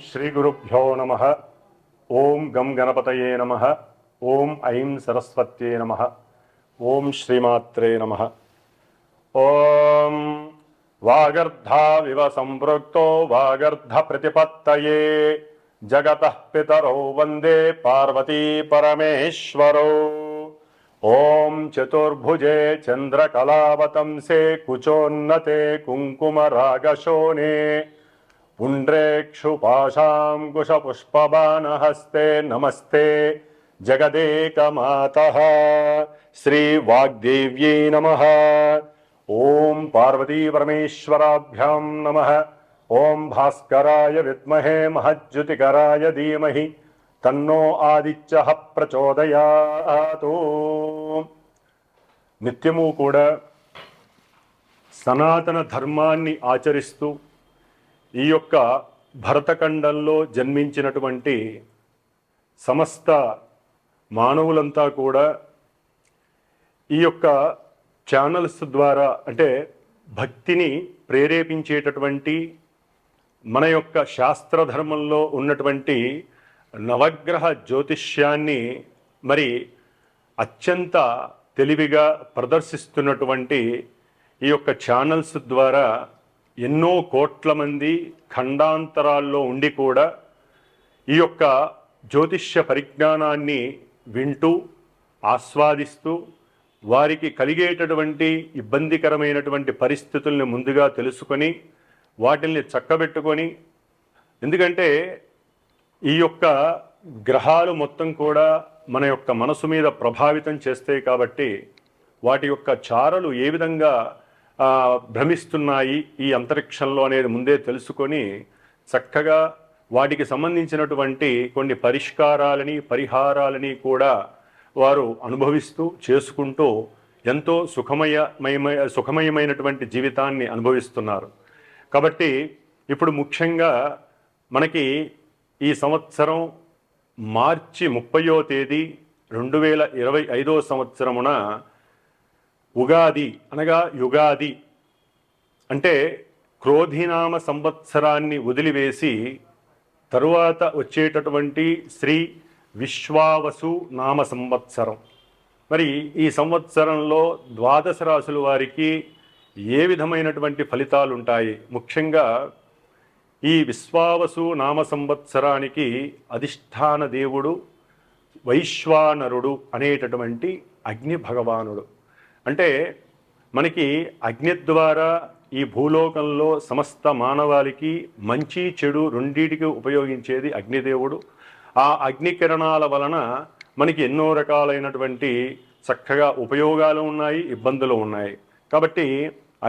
శ్రీ గురుభ్యో నమః. ఓం గం గణపతయే నమః. ఓం ఐం సరస్వత్యే నమః. ఓం శ్రీమాత్రే నమః. ఓం వాగర్ధావివ సంపృక్తో వాగర్ధ ప్రతిపత్తయే జగతః పితరౌ వందే పార్వతీ పరమేశ్వరౌ. ఓం చతుర్భుజే చంద్రకళావతంసే కుచోన్నతే కుంకుమరాగశోనే పుండ్రేక్షుపాశాంకుశపుష్పబాణహస్తే నమస్తే జగదేకమాతః. శ్రీవాగ్దేవ్యై నమః. ఓం పార్వతీపరమేశ్వరాభ్యాం నమః. ఓం భాస్కరాయ విద్మహే మహజ్యోతికరాయ ధీమహి తన్నో ఆదిత్యః ప్రచోదయాత్. నిత్యము కూడా సనాతన ధర్మాన్ని ఆచరిస్తూ ఈ యొక్క భరతఖండంలో జన్మించినటువంటి సమస్త మానవులంతా కూడా ఈ యొక్క ఛానల్స్ ద్వారా అంటే భక్తిని ప్రేరేపించేటటువంటి మన యొక్క శాస్త్రధర్మంలో ఉన్నటువంటి నవగ్రహ జ్యోతిష్యాన్ని మరి అత్యంత తెలివిగా ప్రదర్శిస్తున్నటువంటి ఈ యొక్క ఛానల్స్ ద్వారా ఎన్నో కోట్ల మంది ఖండాంతరాల్లో ఉండి కూడా ఈ యొక్క జ్యోతిష్య పరిజ్ఞానాన్ని వింటూ ఆస్వాదిస్తూ వారికి కలిగేటటువంటి ఇబ్బందికరమైనటువంటి పరిస్థితుల్ని ముందుగా తెలుసుకొని వాటిల్ని చక్కబెట్టుకొని, ఎందుకంటే ఈ యొక్క గ్రహాలు మొత్తం కూడా మన యొక్క మనసు మీద ప్రభావితం చేస్తాయి కాబట్టి వాటి యొక్క చారలు ఏ విధంగా భ్రమిస్తున్నాయి ఈ అంతరిక్షంలో అనేది ముందే తెలుసుకొని చక్కగా వాటికి సంబంధించినటువంటి కొన్ని పరిహారాలని కూడా వారు అనుభవిస్తూ చేసుకుంటూ ఎంతో సుఖమయమైనటువంటి జీవితాన్ని అనుభవిస్తున్నారు. కాబట్టి ఇప్పుడు ముఖ్యంగా మనకి ఈ సంవత్సరం మార్చి 30వ తేదీ 2025వ సంవత్సరమున ఉగాది అనగా యుగాది అంటే క్రోధినామ సంవత్సరాన్ని వదిలివేసి తరువాత వచ్చేటటువంటి శ్రీ విశ్వావసు నామ సంవత్సరం. మరి ఈ సంవత్సరంలో ద్వాదశ రాశుల వారికి ఏ విధమైనటువంటి ఫలితాలు ఉంటాయి? ముఖ్యంగా ఈ విశ్వావసు నామ సంవత్సరానికి అధిష్టాన దేవుడు వైశ్వానరుడు అనేటటువంటి అగ్ని భగవానుడు. అంటే మనకి అగ్ని ద్వారా ఈ భూలోకంలో సమస్త మానవాళికి మంచి చెడు రెండింటికి ఉపయోగించేది అగ్నిదేవుడు. ఆ అగ్ని కిరణాల వలన మనకి ఎన్నో రకాలైనటువంటి చక్కగా ఉపయోగాలు ఉన్నాయి, ఇబ్బందులు ఉన్నాయి. కాబట్టి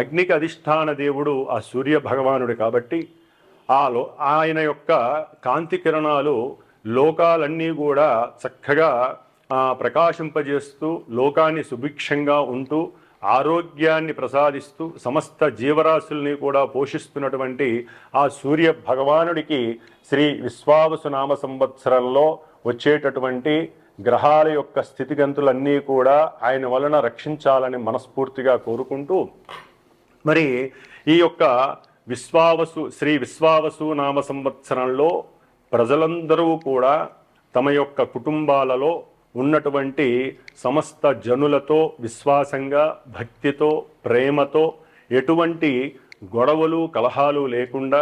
అగ్నికి అధిష్టాన దేవుడు ఆ సూర్య భగవానుడు కాబట్టి ఆయన యొక్క కాంతి కిరణాలు లోకాలన్నీ కూడా చక్కగా ప్రకాశింపజేస్తూ లోకాన్ని సుభిక్షంగా ఉంటూ ఆరోగ్యాన్ని ప్రసాదిస్తూ సమస్త జీవరాశుల్ని కూడా పోషిస్తున్నటువంటి ఆ సూర్య భగవానుడికి శ్రీ విశ్వావసు నామ సంవత్సరంలో వచ్చేటటువంటి గ్రహాల యొక్క స్థితిగతులన్నీ కూడా ఆయన వలన రక్షించాలని మనస్ఫూర్తిగా కోరుకుంటూ, మరి ఈ యొక్క శ్రీ విశ్వావసు నామ సంవత్సరంలో ప్రజలందరూ కూడా తమ యొక్క కుటుంబాలలో ఉన్నటువంటి సమస్త జనులతో విశ్వాసంగా భక్తితో ప్రేమతో ఎటువంటి గొడవలు కలహాలు లేకుండా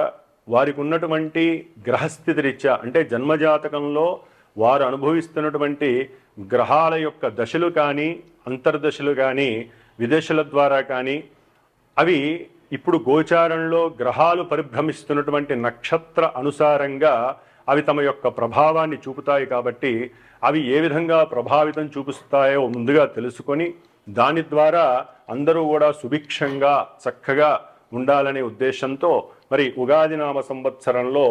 వారికి ఉన్నటువంటి గ్రహస్థితి రీత్యా అంటే జన్మజాతకంలో వారు అనుభవిస్తున్నటువంటి గ్రహాల యొక్క దశలు కానీ అంతర్దశలు కానీ విదశల ద్వారా కానీ అవి ఇప్పుడు గోచారంలో గ్రహాలు పరిభ్రమిస్తున్నటువంటి నక్షత్ర అనుసారంగా అవి తమ యొక్క ప్రభావాన్ని చూపుతాయి. కాబట్టి అవి ఏ విధంగా ప్రభావితం చూపిస్తాయో ముందుగా తెలుసుకొని దాని ద్వారా అందరూ కూడా సుభిక్షంగా చక్కగా ఉండాలనే ఉద్దేశంతో మరి ఉగాది నామ సంవత్సరంలో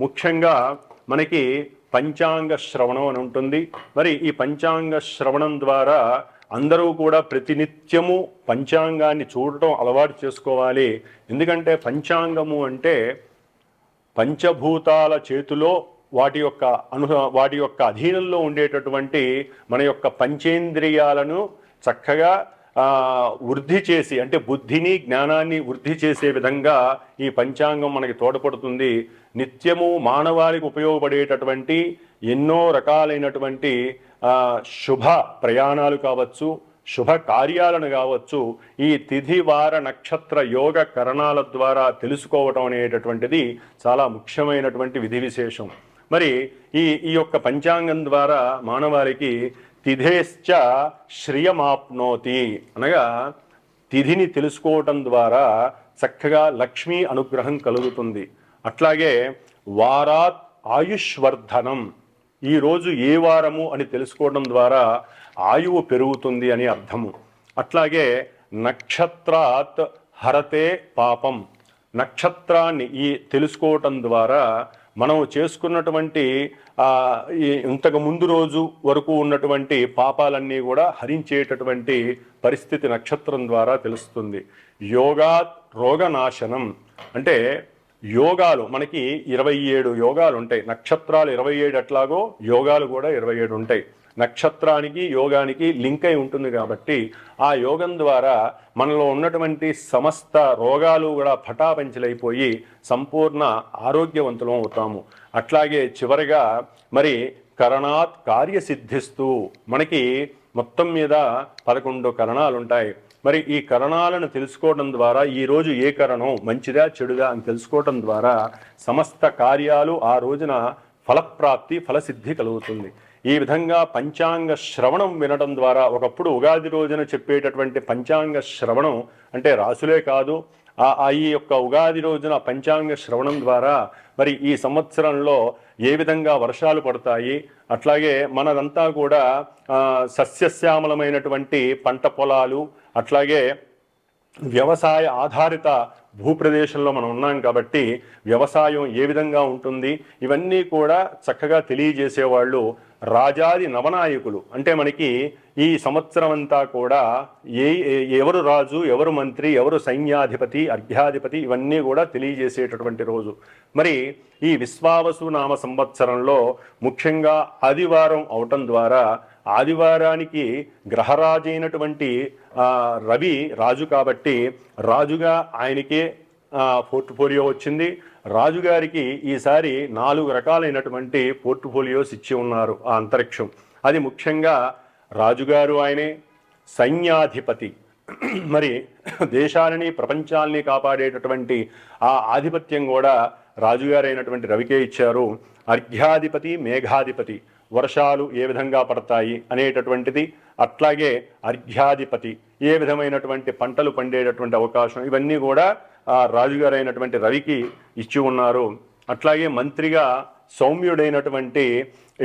ముఖ్యంగా మనకి పంచాంగ శ్రవణం అని ఉంటుంది. మరి ఈ పంచాంగ శ్రవణం ద్వారా అందరూ కూడా ప్రతినిత్యము పంచాంగాన్ని చూడటం అలవాటు చేసుకోవాలి. ఎందుకంటే పంచాంగము అంటే పంచభూతాల చేతిలో వాటి యొక్క అధీనంలో ఉండేటటువంటి మన యొక్క పంచేంద్రియాలను చక్కగా వృద్ధి చేసి, అంటే బుద్ధిని జ్ఞానాన్ని వృద్ధి చేసే విధంగా ఈ పంచాంగం మనకి తోడ్పడుతుంది. నిత్యము మానవాళికి ఉపయోగపడేటటువంటి ఎన్నో రకాలైనటువంటి శుభ ప్రయాణాలు కావచ్చు, శుభ కార్యాలను కావచ్చు, ఈ తిథి వార నక్షత్ర యోగ కరణాల ద్వారా తెలుసుకోవటం అనేటటువంటిది చాలా ముఖ్యమైనటువంటి విధి విశేషం. మరి ఈ ఈ యొక్క పంచాంగం ద్వారా మానవాళికి తిథేశ్చ శ్రియమాప్నోతి అనగా తిథిని తెలుసుకోవటం ద్వారా చక్కగా లక్ష్మీ అనుగ్రహం కలుగుతుంది. అట్లాగే వారాత్ ఆయుష్వర్ధనం, ఈరోజు ఏ వారము అని తెలుసుకోవడం ద్వారా ఆయువు పెరుగుతుంది అని అర్థము. అట్లాగే నక్షత్రాత్ హరతే పాపం, నక్షత్రాన్ని ఈ తెలుసుకోవటం ద్వారా మనం చేసుకున్నటువంటి ఇంతకు ముందు రోజు వరకు ఉన్నటువంటి పాపాలన్నీ కూడా హరించేటటువంటి పరిస్థితి నక్షత్రం ద్వారా తెలుస్తుంది. యోగాత్ రోగనాశనం, అంటే యోగాలు మనకి 27 యోగాలు ఉంటాయి. నక్షత్రాలు 27 ఎట్లాగో యోగాలు కూడా 27 ఉంటాయి. నక్షత్రానికి యోగానికి లింక్ అయి ఉంటుంది కాబట్టి ఆ యోగం ద్వారా మనలో ఉన్నటువంటి సమస్త రోగాలు కూడా పటాపంచలైపోయి సంపూర్ణ ఆరోగ్యవంతులం అవుతాము. అట్లాగే చివరిగా మరి కరణాత్ కార్యసిద్ధిస్తూ, మనకి మొత్తం మీద 11 కరణాలు ఉంటాయి. మరి ఈ కరణాలను తెలుసుకోవడం ద్వారా ఈరోజు ఏ కరణం మంచిదా చెడుదా అని తెలుసుకోవడం ద్వారా సమస్త కార్యాలు ఆ రోజున ఫలప్రాప్తి ఫలసిద్ధి కలుగుతుంది. ఈ విధంగా పంచాంగ శ్రవణం వినడం ద్వారా, ఒకప్పుడు ఉగాది రోజున చెప్పేటటువంటి పంచాంగ శ్రవణం అంటే రాసులే కాదు, ఈ యొక్క ఉగాది రోజున పంచాంగ శ్రవణం ద్వారా మరి ఈ సంవత్సరంలో ఏ విధంగా వర్షాలు పడతాయి, అట్లాగే మనదంతా కూడా సస్యశ్యామలమైనటువంటి పంట పొలాలు, అట్లాగే వ్యవసాయ ఆధారిత భూప్రదేశంలో మనం ఉన్నాం కాబట్టి వ్యవసాయం ఏ విధంగా ఉంటుంది ఇవన్నీ కూడా చక్కగా తెలియజేసేవాళ్ళు రాజాది నవనాయకులు. అంటే మనకి ఈ సంవత్సరం అంతా కూడా ఎవరు రాజు, ఎవరు మంత్రి, ఎవరు సైన్యాధిపతి, అర్ఘ్యాధిపతి ఇవన్నీ కూడా తెలియజేసేటటువంటి రోజు. మరి ఈ విశ్వావసు నామ సంవత్సరంలో ముఖ్యంగా ఆదివారం అవటం ద్వారా, ఆదివారానికి గ్రహరాజు అయినటువంటి రవి రాజు కాబట్టి రాజుగా ఆయనకే పోర్ట్ఫోలియో వచ్చింది. రాజుగారికి ఈసారి 4 రకాలైనటువంటి పోర్ట్ఫోలియోస్ ఇచ్చి ఉన్నారు ఆ అంతరిక్షం. అది ముఖ్యంగా రాజుగారు ఆయనే, సైన్యాధిపతి మరి దేశాలని ప్రపంచాలని కాపాడేటటువంటి ఆ ఆధిపత్యం కూడా రాజుగారైనటువంటి రవికే ఇచ్చారు. అర్ఘ్యాధిపతి, మేఘాధిపతి, వర్షాలు ఏ విధంగా పడతాయి అనేటటువంటిది, అట్లాగే అర్ఘ్యాధిపతి ఏ విధమైనటువంటి పంటలు పండేటటువంటి అవకాశం, ఇవన్నీ కూడా రాజుగారైనటువంటి రవికి ఇచ్చి ఉన్నారు. అట్లాగే మంత్రిగా సౌమ్యుడైనటువంటి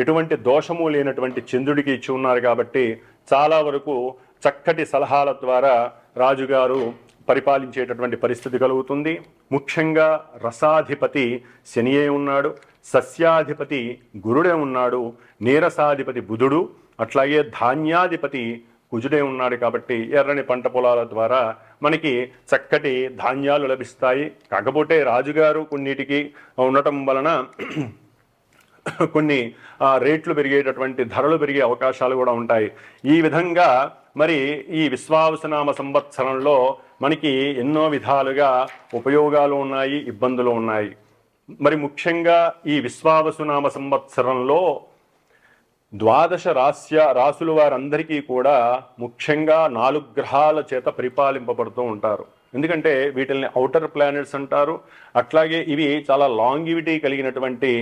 ఎటువంటి దోషము లేనటువంటి చంద్రుడికి ఇచ్చి ఉన్నారు కాబట్టి చాలా వరకు చక్కటి సలహాల ద్వారా రాజుగారు పరిపాలించేటటువంటి పరిస్థితి కలుగుతుంది. ముఖ్యంగా రసాధిపతి శనియే ఉన్నాడు, సస్యాధిపతి గురుడే ఉన్నాడు, నీరసాధిపతి బుధుడు, అట్లాగే ధాన్యాధిపతి కుజుడే ఉన్నాడు కాబట్టి ఎర్రని పంట పొలాల ద్వారా మనకి చక్కటి ధాన్యాలు లభిస్తాయి. కాకపోతే రాజుగారు కొన్నిటికి ఉండటం వలన కొన్ని రేట్లు పెరిగేటటువంటి ధరలు పెరిగే అవకాశాలు కూడా ఉంటాయి. ఈ విధంగా మరి ఈ విశ్వావసునామ సంవత్సరంలో మనకి ఎన్నో విధాలుగా ఉపయోగాలు ఉన్నాయి, ఇబ్బందులు ఉన్నాయి. మరి ముఖ్యంగా ఈ విశ్వావసునామ సంవత్సరంలో 12 రాసుల వారందరికీ కూడా ముఖ్యంగా 4 గ్రహాల చేత పరిపాలింపబడుతూ ఉంటారు. ఎందుకంటే వీటిల్ని ఔటర్ ప్లానెట్స్ అంటారు. అట్లాగే ఇవి చాలా లాంగివిటీ కలిగినటువంటి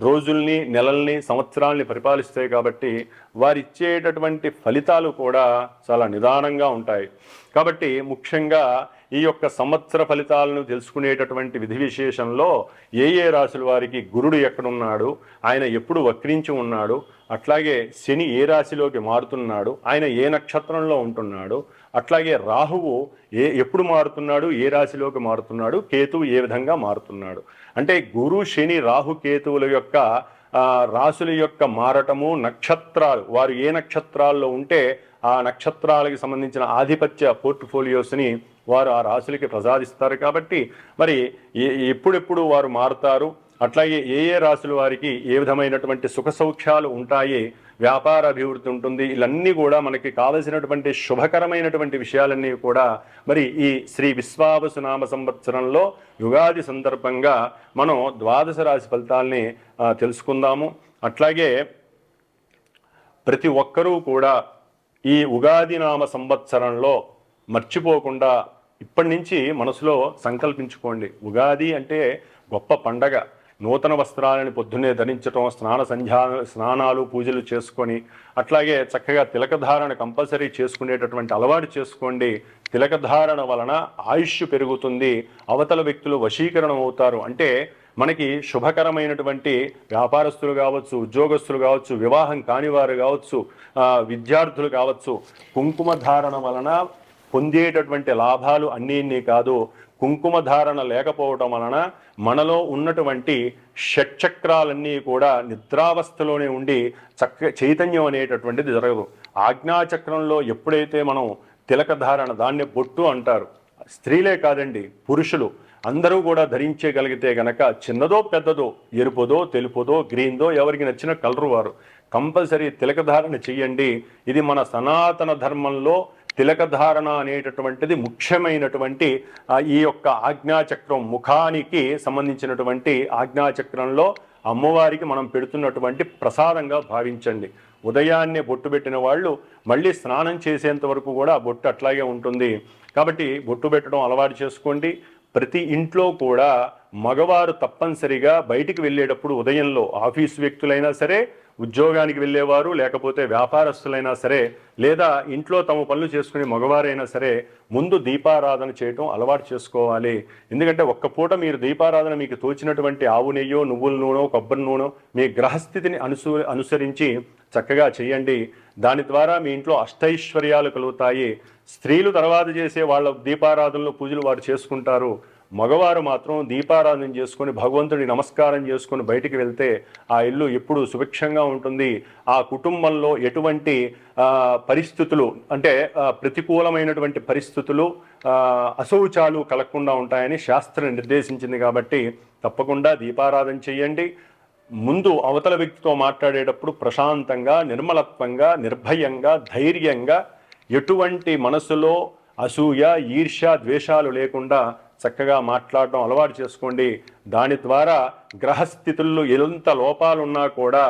రోజుల్ని, నెలల్ని, సంవత్సరాల్ని పరిపాలిస్తాయి కాబట్టి వారిచ్చేటటువంటి ఫలితాలు కూడా చాలా నిదానంగా ఉంటాయి. కాబట్టి ముఖ్యంగా ఈ యొక్క సంవత్సర ఫలితాలను తెలుసుకునేటటువంటి విధి విశేషంలో ఏ రాశుల వారికి గురుడు ఎక్కడున్నాడు, ఆయన ఎప్పుడు వక్రించి ఉన్నాడు, అట్లాగే శని ఏ రాశిలోకి మారుతున్నాడు, ఆయన ఏ నక్షత్రంలో ఉంటున్నాడు, అట్లాగే రాహువు ఎప్పుడు మారుతున్నాడు, ఏ రాశిలోకి మారుతున్నాడు, కేతువు ఏ విధంగా మారుతున్నాడు. అంటే గురు, శని, రాహు, కేతువుల యొక్క రాశుల యొక్క మారటము, నక్షత్రాలు వారు ఏ నక్షత్రాల్లో ఉంటే ఆ నక్షత్రాలకు సంబంధించిన ఆధిపత్య పోర్ట్ఫోలియోస్ని వారు ఆ రాశులకి ప్రసాదిస్తారు. కాబట్టి మరి ఎప్పుడెప్పుడు వారు మారుతారు, అట్లాగే ఏ ఏ రాశుల వారికి ఏ విధమైనటువంటి సుఖ సౌఖ్యాలు ఉంటాయి, వ్యాపార అభివృద్ధి ఉంటుంది, ఇవన్నీ కూడా మనకి కావలసినటువంటి శుభకరమైనటువంటి విషయాలన్నీ కూడా మరి ఈ శ్రీ విశ్వావసునామ సంవత్సరంలో యుగాది సందర్భంగా మనం ద్వాదశ రాశి ఫలితాల్ని తెలుసుకుందాము. అట్లాగే ప్రతి ఒక్కరూ కూడా ఈ ఉగాది నామ సంవత్సరంలో మర్చిపోకుండా ఇప్పటి నుంచి మనసులో సంకల్పించుకోండి. ఉగాది అంటే గొప్ప పండగ. నూతన వస్త్రాలను పొద్దున్నే ధరించడం, స్నానాలు పూజలు చేసుకొని అట్లాగే చక్కగా తిలకధారణ కంపల్సరీ చేసుకునేటటువంటి అలవాటు చేసుకోండి. తిలకధారణ వలన ఆయుష్ పెరుగుతుంది, అవతల వ్యక్తులు వశీకరణం అవుతారు. అంటే మనకి శుభకరమైనటువంటి వ్యాపారస్తులు కావచ్చు, ఉద్యోగస్తులు కావచ్చు, వివాహం కానివారు కావచ్చు, విద్యార్థులు కావచ్చు, కుంకుమ ధారణ వలన పొందేటటువంటి లాభాలు అన్నీ కాదు, కుంకుమ ధారణ లేకపోవటం వలన మనలో ఉన్నటువంటి షట్చక్రాలన్నీ కూడా నిద్రావస్థలోనే ఉండి చైతన్యం అనేటటువంటిది జరగదు. ఆజ్ఞాచక్రంలో ఎప్పుడైతే మనం తిలకధారణ, దాన్ని బొట్టు అంటారు, స్త్రీలే కాదండి పురుషులు అందరూ కూడా ధరించగలిగితే గనక చిన్నదో పెద్దదో, ఎరుపుదో తెలుపుదో గ్రీన్దో ఎవరికి నచ్చిన కలరు వారు కంపల్సరీ తిలకధారణ చెయ్యండి. ఇది మన సనాతన ధర్మంలో తిలకధారణ అనేటటువంటిది ముఖ్యమైనటువంటి ఈ యొక్క ఆజ్ఞాచక్రం, ముఖానికి సంబంధించినటువంటి ఆజ్ఞాచక్రంలో అమ్మవారికి మనం పెడుతున్నటువంటి ప్రసాదంగా భావించండి. ఉదయాన్నే బొట్టు పెట్టిన వాళ్ళు మళ్ళీ స్నానం చేసేంత వరకు కూడా ఆ బొట్టు అట్లాగే ఉంటుంది. కాబట్టి బొట్టు పెట్టడం అలవాటు చేసుకోండి. ప్రతి ఇంట్లో కూడా మగవారు తప్పనిసరిగా బయటికి వెళ్ళేటప్పుడు ఉదయంలో ఆఫీసు వ్యక్తులైనా సరే, ఉద్యోగానికి వెళ్ళేవారు, లేకపోతే వ్యాపారస్తులైనా సరే, లేదా ఇంట్లో తమ పనులు చేసుకునే మగవారైనా సరే ముందు దీపారాధన చేయటం అలవాటు చేసుకోవాలి. ఎందుకంటే ఒక్క పూట మీరు దీపారాధన మీకు తోచినటువంటి ఆవు నెయ్యో, నువ్వుల నూనె, కొబ్బరి నూనె మీ గ్రహస్థితిని అనుసరించి చక్కగా చేయండి. దాని ద్వారా మీ ఇంట్లో అష్టైశ్వర్యాలు కలుగుతాయి. స్త్రీలు తర్వాత చేసే వాళ్ళ దీపారాధనలో పూజలు వారు చేసుకుంటారు. మగవారు మాత్రం దీపారాధన చేసుకొని భగవంతుడి నమస్కారం చేసుకొని బయటికి వెళ్తే ఆ ఇల్లు ఎప్పుడు సుభిక్షంగా ఉంటుంది. ఆ కుటుంబంలో ఎటువంటి పరిస్థితులు అంటే ప్రతికూలమైనటువంటి పరిస్థితులు, అశౌచాలు కలగకుండా ఉంటాయని శాస్త్రం నిర్దేశించింది. కాబట్టి తప్పకుండా దీపారాధన చేయండి. ముందు అవతల వ్యక్తితో మాట్లాడేటప్పుడు ప్రశాంతంగా, నిర్మలత్వంగా, నిర్భయంగా, ధైర్యంగా, ఎటువంటి మనసులో అసూయ, ఈర్ష్య, ద్వేషాలు లేకుండా చక్కగా మాట్లాడటం అలవాటు చేసుకోండి. దాని ద్వారా గ్రహస్థితుల్లో ఎంత లోపాలున్నా కూడా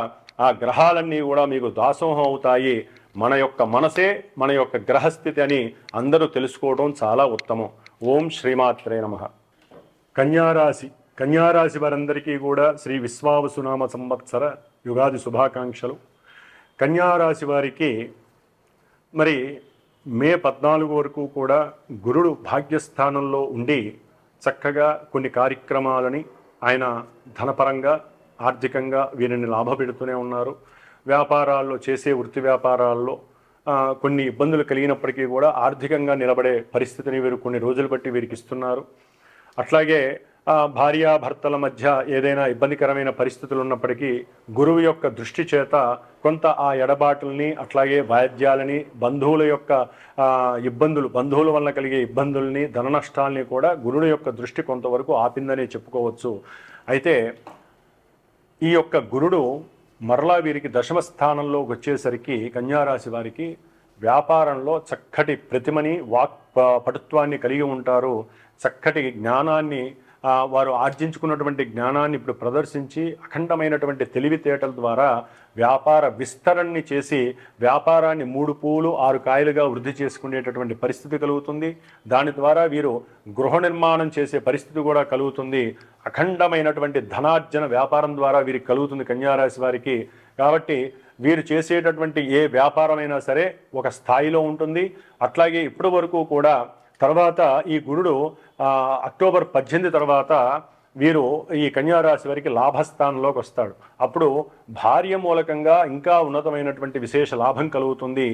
ఆ గ్రహాలన్నీ కూడా మీకు దాసోహం అవుతాయి. మన యొక్క మనసే మన యొక్క గ్రహస్థితి అని అందరూ తెలుసుకోవడం చాలా ఉత్తమం. ఓం శ్రీమాత్రే నమః. కన్యారాశి వారందరికీ కూడా శ్రీ విశ్వావసునామ సంవత్సర యుగాది శుభాకాంక్షలు. కన్యారాశి వారికి మరి మే 14 వరకు కూడా గురుడు భాగ్యస్థానంలో ఉండి చక్కగా కొన్ని కార్యక్రమాలని ఆయన ధనపరంగా, ఆర్థికంగా వీరిని లాభపెడుతూనే ఉన్నారు. వ్యాపారాల్లో చేసే వృత్తి వ్యాపారాల్లో కొన్ని ఇబ్బందులు కలిగినప్పటికీ కూడా ఆర్థికంగా నిలబడే పరిస్థితిని వీరు కొన్ని రోజులు బట్టి వీరికి ఇస్తున్నారు. అట్లాగే భార్యాభర్తల మధ్య ఏదైనా ఇబ్బందికరమైన పరిస్థితులు ఉన్నప్పటికీ గురువు యొక్క దృష్టి చేత కొంత ఆ ఎడబాటుల్ని, అట్లాగే వాయిద్యాలని, బంధువుల యొక్క ఇబ్బందులు, బంధువుల వల్ల కలిగే ఇబ్బందుల్ని, ధన నష్టాలని కూడా గురుడు యొక్క దృష్టి కొంతవరకు ఆపిందనే చెప్పుకోవచ్చు. అయితే ఈ యొక్క గురుడు మరలా వీరికి దశమ స్థానంలోకి వచ్చేసరికి కన్యారాశి వారికి వ్యాపారంలో చక్కటి ప్రతిమని, పటుత్వాన్ని కలిగి ఉంటారు. చక్కటి జ్ఞానాన్ని వారు ఆర్జించుకున్నటువంటి జ్ఞానాన్ని ఇప్పుడు ప్రదర్శించి అఖండమైనటువంటి తెలివితేటల ద్వారా వ్యాపార విస్తరణని చేసి వ్యాపారాన్ని 3 పూలు 6 కాయలుగా వృద్ధి చేసుకునేటటువంటి పరిస్థితి కలుగుతుంది. దాని ద్వారా వీరు గృహ నిర్మాణం చేసే పరిస్థితి కూడా కలుగుతుంది. అఖండమైనటువంటి ధనార్జన వ్యాపారం ద్వారా వీరికి కలుగుతుంది కన్యారాశి వారికి. కాబట్టి వీరు చేసేటటువంటి ఏ వ్యాపారమైనా సరే ఒక స్థాయిలో ఉంటుంది. అట్లాగే ఇప్పటి వరకు కూడా తర్వాత ఈ గురుడు అక్టోబర్ 18 తర్వాత వీరు ఈ కన్యారాశి వారికి లాభస్థానంలోకి వస్తాడు. అప్పుడు భార్య మూలకంగా ఇంకా ఉన్నతమైనటువంటి విశేష లాభం కలుగుతుంది.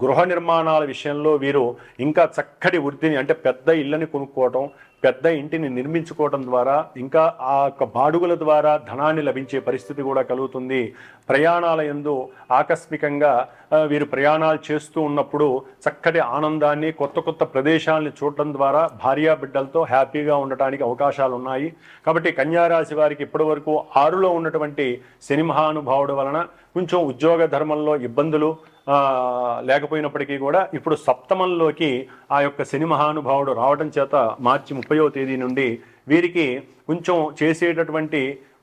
గృహ నిర్మాణాల విషయంలో వీరు ఇంకా చక్కటి వృద్ధిని, అంటే పెద్ద ఇళ్ళని కొనుక్కోవటం, పెద్ద ఇంటిని నిర్మించుకోవడం ద్వారా, ఇంకా ఆ యొక్క బాడుగుల ద్వారా ధనాన్ని లభించే పరిస్థితి కూడా కలుగుతుంది. ప్రయాణాల యందు ఆకస్మికంగా వీరు ప్రయాణాలు చేస్తూ ఉన్నప్పుడు చక్కటి ఆనందాన్ని, కొత్త కొత్త ప్రదేశాలను చూడటం ద్వారా భార్యాబిడ్డలతో హ్యాపీగా ఉండటానికి అవకాశాలు ఉన్నాయి. కాబట్టి కన్యారాశి వారికి ఇప్పటి వరకు 6లో ఉన్నటువంటి శని మహానుభావుడు వలన కొంచెం ఉద్యోగ ధర్మంలో ఇబ్బందులు లేకపోయినప్పటికీ కూడా ఇప్పుడు సప్తమంలోకి ఆ యొక్క శని మహానుభావుడు రావడం చేత మార్చి 30వ తేదీ నుండి వీరికి కొంచెం చేసేటటువంటి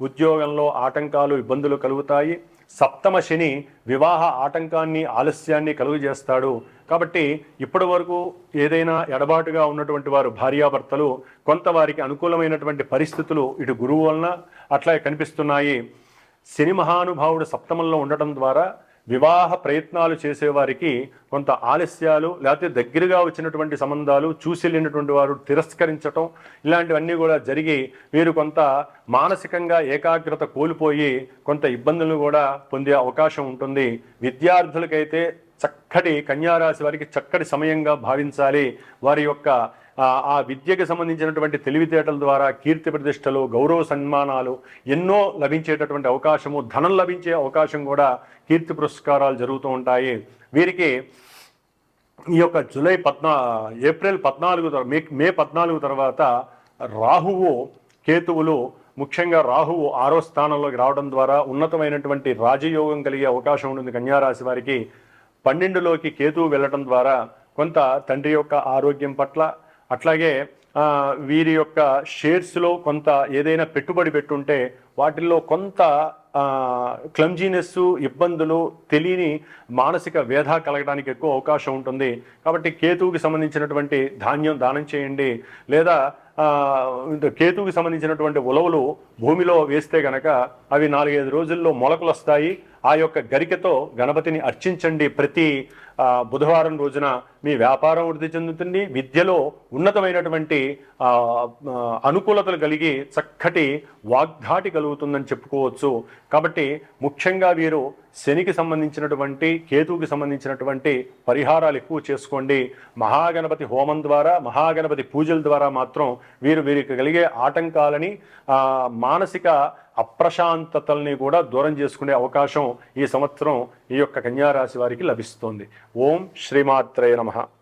ఉద్యోగంలో ఆటంకాలు, ఇబ్బందులు కలుగుతాయి. సప్తమ శని వివాహ ఆటంకాన్ని, ఆలస్యాన్ని కలుగజేస్తాడు. కాబట్టి ఇప్పటి వరకు ఏదైనా ఎడబాటుగా ఉన్నటువంటి వారు భార్యాభర్తలు కొంత వారికి అనుకూలమైనటువంటి పరిస్థితులు ఇటు గురువు వలన అట్లా కనిపిస్తున్నాయి. శని మహానుభావుడు సప్తమంలో ఉండటం ద్వారా వివాహ ప్రయత్నాలు చేసేవారికి కొంత ఆలస్యాలు, లేకపోతే దగ్గరగా వచ్చినటువంటి సంబంధాలు చూసి వెళ్ళినటువంటి వారు తిరస్కరించటం, ఇలాంటివన్నీ కూడా జరిగి వీరు కొంత మానసికంగా ఏకాగ్రత కోల్పోయి కొంత ఇబ్బందులను కూడా పొందే అవకాశం ఉంటుంది. విద్యార్థులకైతే చక్కటి కన్యారాశి వారికి చక్కటి సమయంగా భావించాలి. వారి యొక్క ఆ విద్యకు సంబంధించినటువంటి తెలివితేటల ద్వారా కీర్తి ప్రతిష్టలు, గౌరవ సన్మానాలు ఎన్నో లభించేటటువంటి అవకాశము, ధనం లభించే అవకాశం కూడా, కీర్తి పురస్కారాలు జరుగుతూ ఉంటాయి. వీరికి ఈ యొక్క ఏప్రిల్ 14 మే 14 తర్వాత రాహువు, కేతువులు, ముఖ్యంగా రాహువు 6వ స్థానంలోకి రావడం ద్వారా ఉన్నతమైనటువంటి రాజయోగం కలిగే అవకాశం ఉంటుంది కన్యారాశి వారికి. 12లోకి కేతువు వెళ్ళడం ద్వారా కొంత తండ్రి యొక్క ఆరోగ్యం పట్ల, అట్లాగే వీరి యొక్క షేర్స్లో కొంత ఏదైనా పెట్టుబడి పెట్టుంటే వాటిల్లో కొంత క్లమ్జీనెస్, ఇబ్బందులు, తెలియని మానసిక వేధ కలగడానికి ఎక్కువ అవకాశం ఉంటుంది. కాబట్టి కేతువుకి సంబంధించినటువంటి ధాన్యం దానం చేయండి, లేదా కేతువుకి సంబంధించినటువంటి ఉలవలు భూమిలో వేస్తే గనక అవి 4-5 రోజుల్లో మొలకలు వస్తాయి. ఆ యొక్క గరికతో గణపతిని అర్చించండి. ప్రతి బుధవారం రోజున మీ వ్యాపారం వృద్ధి చెందుతుంది. విద్యలో ఉన్నతమైనటువంటి అనుకూలతలు కలిగి చక్కటి వాగ్ధాటి కలుగుతుందని చెప్పుకోవచ్చు. కాబట్టి ముఖ్యంగా వీరు శనికి సంబంధించినటువంటి, కేతువుకి సంబంధించినటువంటి పరిహారాలు ఎక్కువ చేసుకోండి. మహాగణపతి హోమం ద్వారా, మహాగణపతి పూజల ద్వారా మాత్రం వీరికి కలిగే ఆటంకాలని, మానసిక అప్రశాంతతల్ని కూడా దూరం చేసుకునే అవకాశం ఈ సంవత్సరం ఈ యొక్క కన్యారాశి వారికి లభిస్తోంది. ఓం శ్రీమాత్రే నమః.